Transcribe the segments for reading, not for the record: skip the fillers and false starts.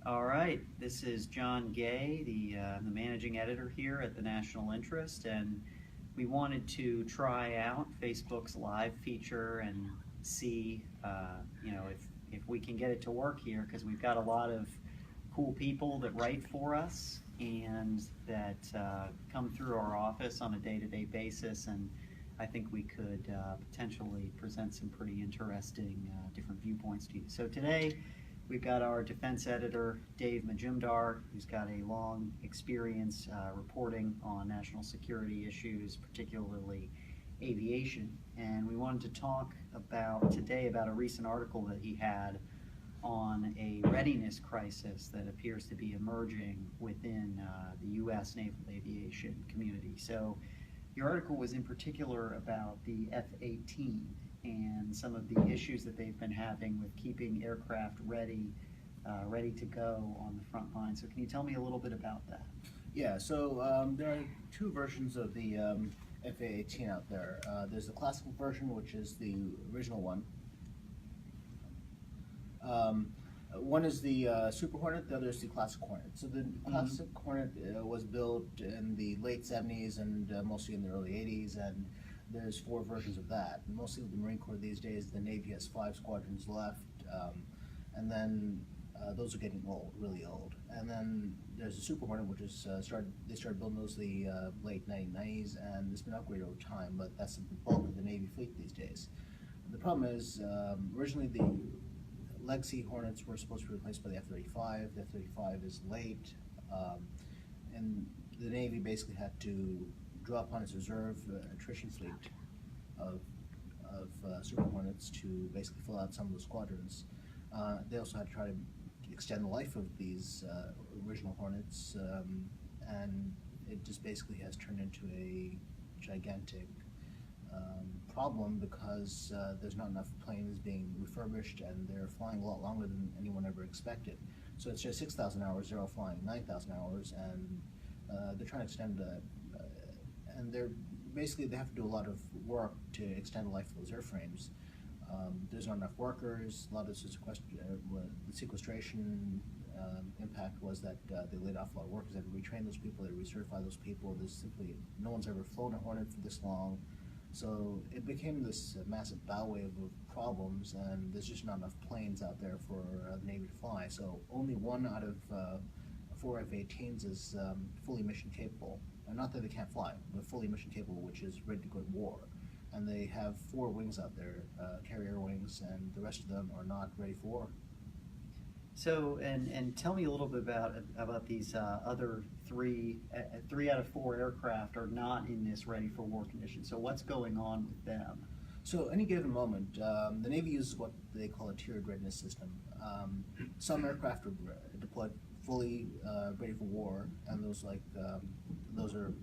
All right, this is John Gay, the managing editor here at the National Interest, and we wanted to try out Facebook's live feature and see, if we can get it to work here, because we've got a lot of cool people that write for us and that come through our office on a day-to-day basis, and I think we could potentially present some pretty interesting different viewpoints to you. So today, we've got our defense editor, Dave Majumdar, who's got a long experience reporting on national security issues, particularly aviation. And we wanted to talk today about a recent article that he had on a readiness crisis that appears to be emerging within the U.S. naval aviation community. So your article was in particular about the F-18 and some of the issues that they've been having with keeping aircraft ready to go on the front line. So can you tell me a little bit about that? Yeah, so there are two versions of the FA-18 out there. There's the classical version, which is the original one. One is the Super Hornet, the other is the Classic Hornet. So the Classic Hornet was built in the late 70s and mostly in the early 80s, and there's four versions of that. Mostly with the Marine Corps these days, the Navy has 5 squadrons left, and then those are getting old, really old. And then there's the Super Hornet, which is they started building those the late 1990s, and it's been upgraded over time, but that's the bulk of the Navy fleet these days. The problem is, originally the legacy Hornets were supposed to be replaced by the F-35. The F-35 is late, and the Navy basically had to draw upon its reserve attrition fleet of Super Hornets to basically fill out some of the squadrons. They also had to try to extend the life of these original Hornets, and it just basically has turned into a gigantic problem because there's not enough planes being refurbished, and they're flying a lot longer than anyone ever expected. So it's just 6,000 hours, they're all flying 9,000 hours, and they're trying to extend that. And they have to do a lot of work to extend the life of those airframes. There's not enough workers. A lot of the sequestration impact was that they laid off a lot of workers. They had to retrain those people, they had to recertify those people. There's simply no one's ever flown a Hornet for this long. So it became this massive bow wave of problems, and there's just not enough planes out there for the Navy to fly. So only one out of 4 F-18s is fully mission capable. And not that they can't fly, but fully mission capable, which is ready to go to war. And they have 4 wings out there, carrier wings, and the rest of them are not ready for war. So, and tell me a little bit about these other 3 out of 4 aircraft are not in this ready for war condition. So what's going on with them? So any given moment, the Navy uses what they call a tiered readiness system. Some aircraft are deployed fully ready for war, and those are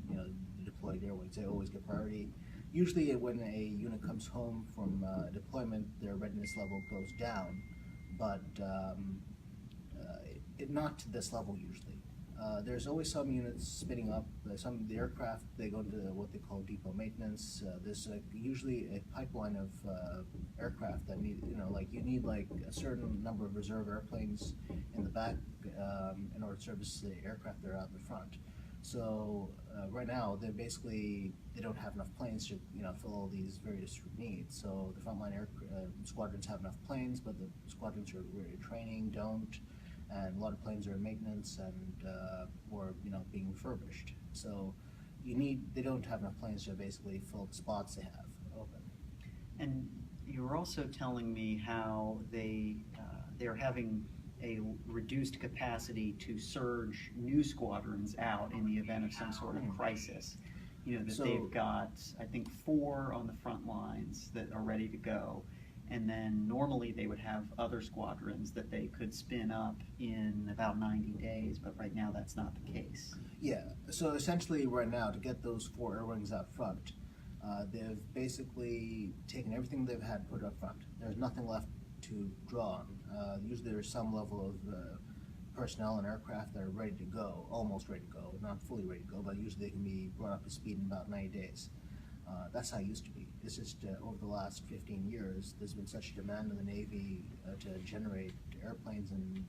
deployed air wings. They always get priority. Usually when a unit comes home from deployment, their readiness level goes down, but not to this level usually. There's always some units spinning up. Some of the aircraft, they go into what they call depot maintenance. There's usually a pipeline of aircraft that need, you need like a certain number of reserve airplanes in the back in order to service the aircraft that are out in the front. So right now, they don't have enough planes to fill all these various needs. So the frontline squadrons have enough planes, but the squadrons are training don't. And a lot of planes are in maintenance and or being refurbished. So they don't have enough planes to basically fill the spots they have open. And you were also telling me how they're having a reduced capacity to surge new squadrons out in the event of some sort of crisis. They've got, I think, 4 on the front lines that are ready to go. And then normally they would have other squadrons that they could spin up in about 90 days, but right now that's not the case. Yeah, so essentially right now, to get those 4 air wings out front, they've basically taken everything they've had put up front. There's nothing left to draw on. Usually there's some level of personnel and aircraft that are ready to go, almost ready to go, not fully ready to go, but usually they can be brought up to speed in about 90 days. That's how it used to be. It's just over the last 15 years, there's been such a demand in the Navy to generate airplanes and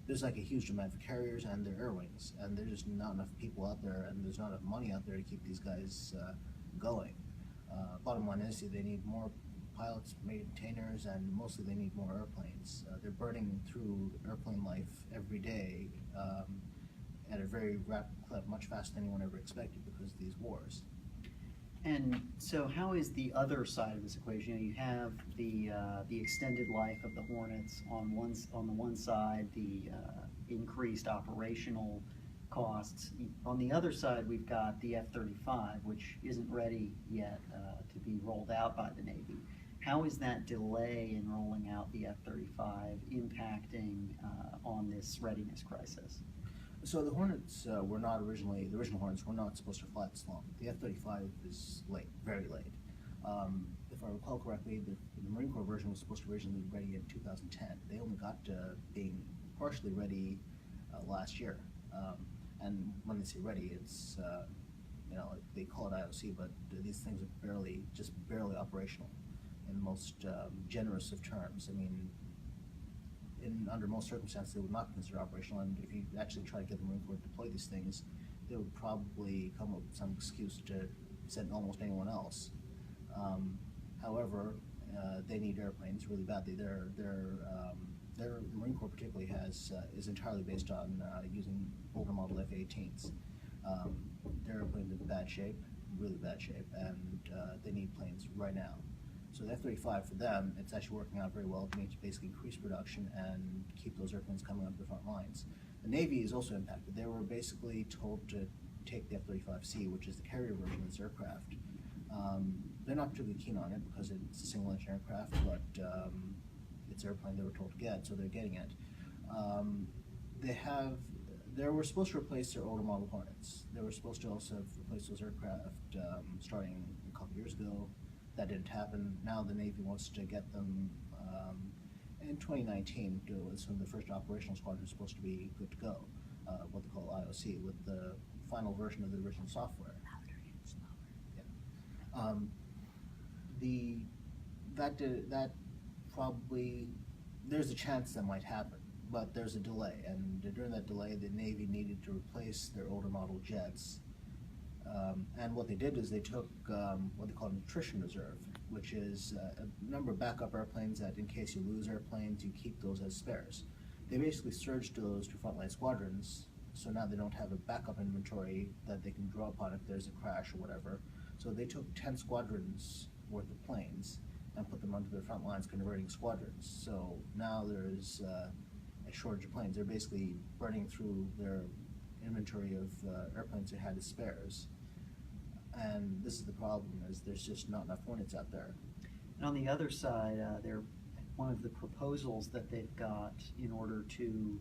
there's like a huge demand for carriers and their air wings, and there's just not enough people out there, and there's not enough money out there to keep these guys going. Bottom line is they need more pilots, maintainers, and mostly they need more airplanes. They're burning through airplane life every day at a very rapid clip, much faster than anyone ever expected because of these wars. And so, how is the other side of this equation? You know, you have the extended life of the Hornets on the one side, the increased operational costs. On the other side, we've got the F-35, which isn't ready yet to be rolled out by the Navy. How is that delay in rolling out the F-35 impacting on this readiness crisis? So the Hornets were not originally, the original Hornets were not supposed to fly this long. The F-35 is late, very late. If I recall correctly, the Marine Corps version was supposed to originally be ready in 2010. They only got being partially ready last year. And when they say ready, it's, they call it IOC, but these things are just barely operational in the most generous of terms. I mean, under most circumstances, they would not consider operational, and if you actually try to get the Marine Corps to deploy these things, they would probably come up with some excuse to send almost anyone else. However, they need airplanes really badly. Their Marine Corps particularly is entirely based on using older model F-18s. Their airplanes are in bad shape, really bad shape, and they need planes right now. So the F-35 for them, it's actually working out very well to basically increase production and keep those airplanes coming up the front lines. The Navy is also impacted. They were basically told to take the F-35C, which is the carrier version of this aircraft. They're not particularly keen on it because it's a single engine aircraft, but it's an airplane they were told to get, so they're getting it. They were supposed to replace their older model Hornets. They were supposed to also replace those aircraft starting a couple years ago. That didn't happen. Now the Navy wants to get them in 2019. So the first operational squadron is supposed to be good to go, what they call IOC, with the final version of the original software. Yeah. That probably, there's a chance that might happen, but there's a delay, and during that delay, the Navy needed to replace their older model jets. And what they did is they took what they call an attrition reserve, which is a number of backup airplanes that in case you lose airplanes, you keep those as spares. They basically surged those to frontline squadrons, so now they don't have a backup inventory that they can draw upon if there's a crash or whatever. So they took 10 squadrons worth of planes and put them onto their front lines, converting squadrons. So now there's a shortage of planes. They're basically burning through their inventory of airplanes they had as spares. And this is the problem, is there's just not enough Hornets out there. And on the other side, one of the proposals that they've got in order to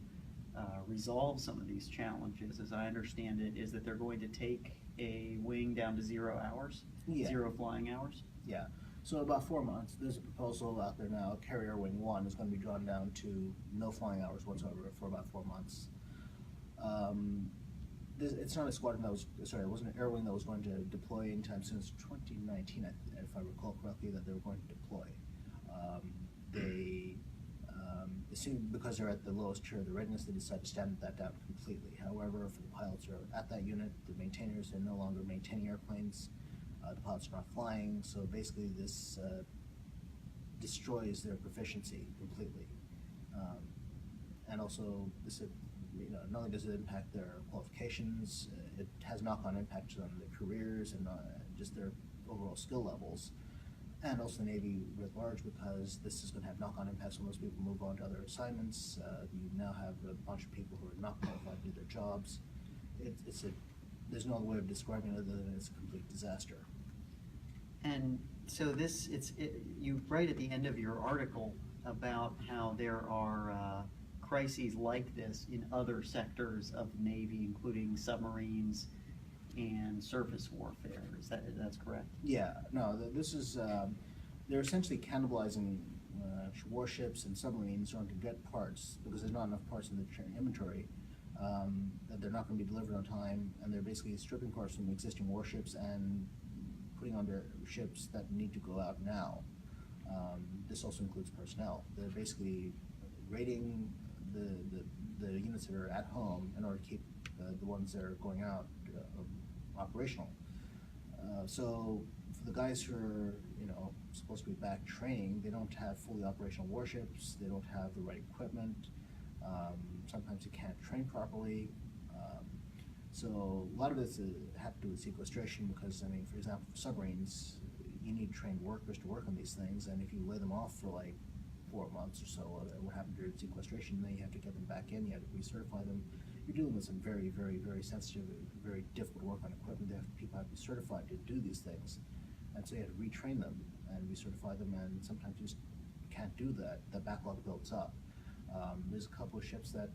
resolve some of these challenges, as I understand it, is that they're going to take a wing down to 0 hours, Yeah. 0 flying hours. Yeah. So about 4 months, there's a proposal out there now. Carrier Wing 1 is going to be drawn down to no flying hours whatsoever for about 4 months. It's not a squadron that was, sorry, it wasn't an air wing that was going to deploy anytime soon. It's 2019, if I recall correctly, that they were going to deploy. They assumed because they're at the lowest tier of the readiness, they decided to stand that down completely. However, for the pilots who are at that unit, the maintainers, they're no longer maintaining airplanes. The pilots are not flying, so basically this destroys their proficiency completely. And also, not only does it impact their qualifications, it has knock-on impacts on their careers and just their overall skill levels. And also the Navy writ large, because this is going to have knock-on impacts when those people move on to other assignments. You now have a bunch of people who are not qualified to do their jobs. There's no other way of describing it other than it's a complete disaster. And so you write at the end of your article about how there are crises like this in other sectors of the Navy, including submarines and surface warfare. That's correct? Yeah, no, this is, they're essentially cannibalizing warships and submarines in order to get parts, because there's not enough parts in the inventory, that they're not going to be delivered on time, and they're basically stripping parts from existing warships and putting on their ships that need to go out now. This also includes personnel. They're basically raiding the units that are at home in order to keep the ones that are going out operational. So for the guys who are, supposed to be back training, they don't have fully operational warships, they don't have the right equipment, sometimes they can't train properly. So a lot of this have to do with sequestration because, for example, for submarines, you need trained workers to work on these things, and if you lay them off for like 4 months or so, what happened during sequestration, then you have to get them back in, you have to recertify them. You're dealing with some very, very, very sensitive, very difficult work on equipment. People have to be certified to do these things, and so you have to retrain them and recertify them, and sometimes you just can't do that. The backlog builds up. There's a couple of ships that,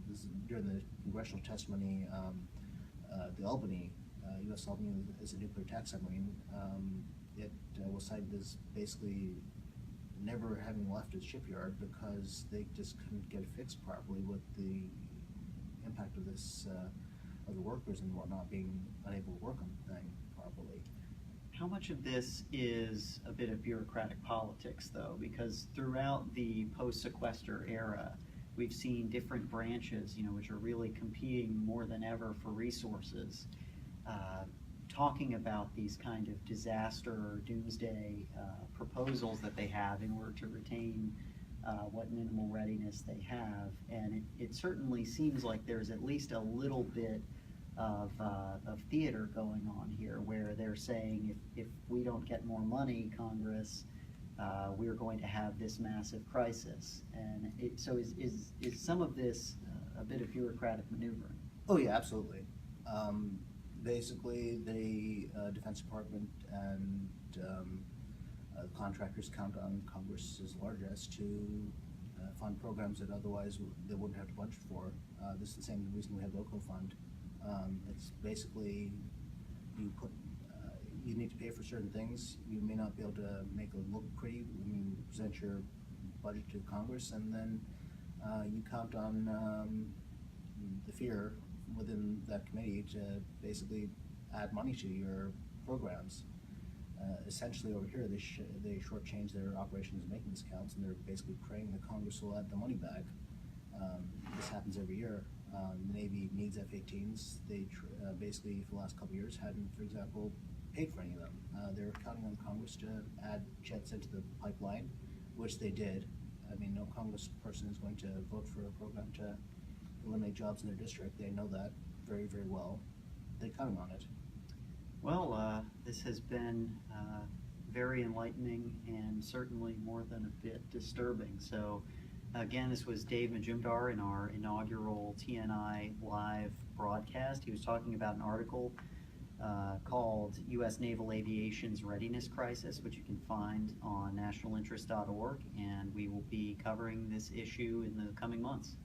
this is during the congressional testimony, the Albany, U.S. Albany is a nuclear attack submarine. It was cited as basically never having left its shipyard because they just couldn't get it fixed properly with the impact of this, of the workers and whatnot being unable to work on the thing properly. How much of this is a bit of bureaucratic politics, though? Because throughout the post-sequester era, we've seen different branches, which are really competing more than ever for resources, talking about these kind of disaster or doomsday proposals that they have in order to retain what minimal readiness they have. And it certainly seems like there's at least a little bit of theater going on here, where they're saying if we don't get more money, Congress, we're going to have this massive crisis. And so is some of this a bit of bureaucratic maneuvering? Oh yeah, absolutely. Basically, the Defense Department and contractors count on Congress's largesse to fund programs that otherwise they wouldn't have to budget for. This is the same reason we have the OCO fund. It's basically you need to pay for certain things. You may not be able to make it look pretty when you present your budget to Congress, and then you count on the fear within that committee to basically add money to your programs. Essentially over here, they shortchange their operations and maintenance accounts, and they're basically praying that Congress will add the money back. This happens every year. The Navy needs F-18s. They basically, for the last couple of years, hadn't, for example, paid for any of them. They're counting on Congress to add jets into the pipeline, which they did. No Congress person is going to vote for a program to eliminate jobs in their district. They know that very, very well. They're counting on it. Well, this has been very enlightening and certainly more than a bit disturbing. So, again, this was Dave Majumdar in our inaugural TNI live broadcast. He was talking about an article called U.S. Naval Aviation's Readiness Crisis, which you can find on nationalinterest.org, and we will be covering this issue in the coming months.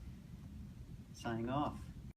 Signing off.